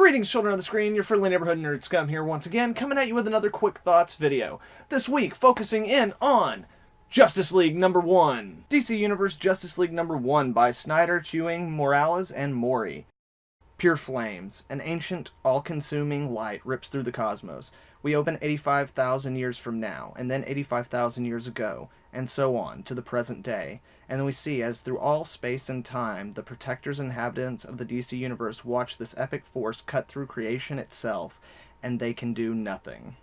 Greetings, children of the screen, your friendly neighborhood nerd scum here once again, coming at you with another Quick Thoughts video. This week, focusing in on Justice League number 1. DC Universe Justice League number 1 by Snyder, Ewing, Morales, and Mori. Pure flames. An ancient, all-consuming light rips through the cosmos. We open 85,000 years from now, and then 85,000 years ago, and so on, to the present day. And then we see as through all space and time, the protectors and inhabitants of the DC Universe watch this epic force cut through creation itself, and they can do nothing.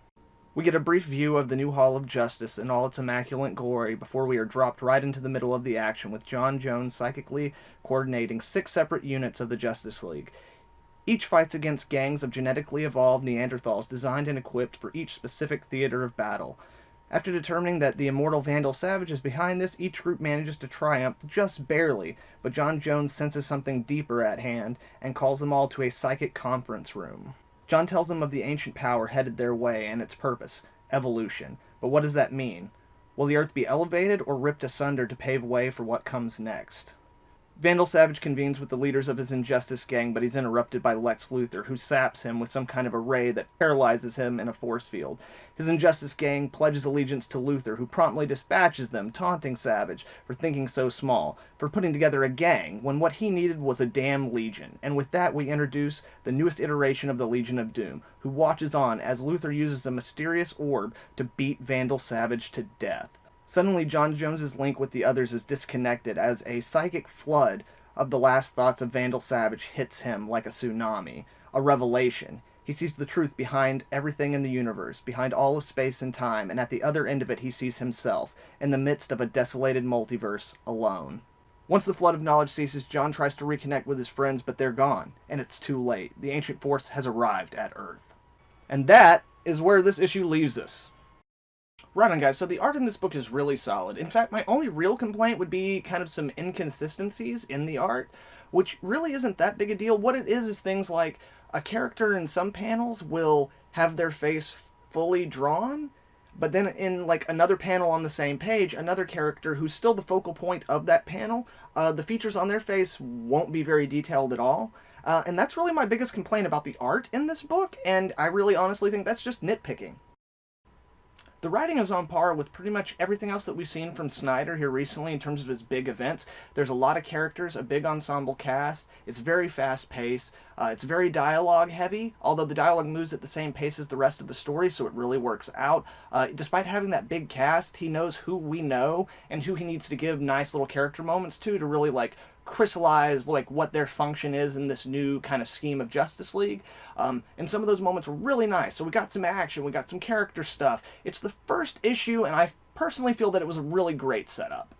We get a brief view of the new Hall of Justice in all its immaculate glory before we are dropped right into the middle of the action with John Jones psychically coordinating 6 separate units of the Justice League. Each fights against gangs of genetically evolved Neanderthals designed and equipped for each specific theater of battle. After determining that the immortal Vandal Savage is behind this, each group manages to triumph just barely, but John Jones senses something deeper at hand and calls them all to a psychic conference room. John tells them of the ancient power headed their way and its purpose, evolution. But what does that mean? Will the Earth be elevated or ripped asunder to pave way for what comes next? Vandal Savage convenes with the leaders of his Injustice gang, but he's interrupted by Lex Luthor, who saps him with some kind of a ray that paralyzes him in a force field. His Injustice gang pledges allegiance to Luthor, who promptly dispatches them, taunting Savage for thinking so small, for putting together a gang, when what he needed was a damn Legion. And with that we introduce the newest iteration of the Legion of Doom, who watches on as Luthor uses a mysterious orb to beat Vandal Savage to death. Suddenly, John Jones's link with the others is disconnected as a psychic flood of the last thoughts of Vandal Savage hits him like a tsunami, a revelation. He sees the truth behind everything in the universe, behind all of space and time, and at the other end of it he sees himself, in the midst of a desolated multiverse, alone. Once the flood of knowledge ceases, John tries to reconnect with his friends, but they're gone, and it's too late. The ancient force has arrived at Earth. And that is where this issue leaves us. Right on, guys, so the art in this book is really solid. In fact, my only real complaint would be kind of some inconsistencies in the art, which really isn't that big a deal. What it is things like a character in some panels will have their face fully drawn, but then in like another panel on the same page, another character who's still the focal point of that panel, the features on their face won't be very detailed at all. And that's really my biggest complaint about the art in this book, and I really honestly think that's just nitpicking. The writing is on par with pretty much everything else that we've seen from Snyder here recently in terms of his big events. There's a lot of characters, a big ensemble cast, it's very fast-paced, it's very dialogue-heavy, although the dialogue moves at the same pace as the rest of the story, so it really works out. Despite having that big cast, he knows who we know and who he needs to give nice little character moments to really, like, crystallize like what their function is in this new kind of scheme of Justice League. And some of those moments were really nice. So we got some action, we got some character stuff. It's the first issue, and I personally feel that it was a really great setup.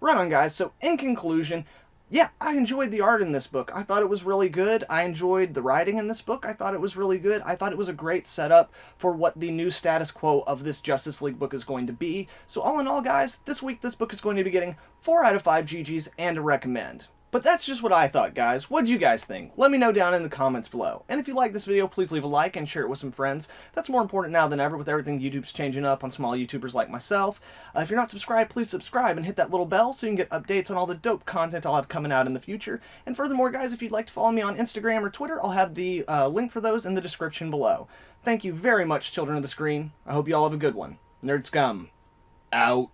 Right on, guys, so in conclusion, yeah, I enjoyed the art in this book. I thought it was really good. I enjoyed the writing in this book. I thought it was really good. I thought it was a great setup for what the new status quo of this Justice League book is going to be. So all in all, guys, this week this book is going to be getting 4 out of 5 GGs and a recommend. But that's just what I thought, guys. What do you guys think? Let me know down in the comments below. And if you like this video, please leave a like and share it with some friends. That's more important now than ever with everything YouTube's changing up on small YouTubers like myself. If you're not subscribed, please subscribe and hit that little bell so you can get updates on all the dope content I'll have coming out in the future. And furthermore, guys, if you'd like to follow me on Instagram or Twitter, I'll have the link for those in the description below. Thank you very much, children of the screen. I hope you all have a good one. Nerd Scum, out.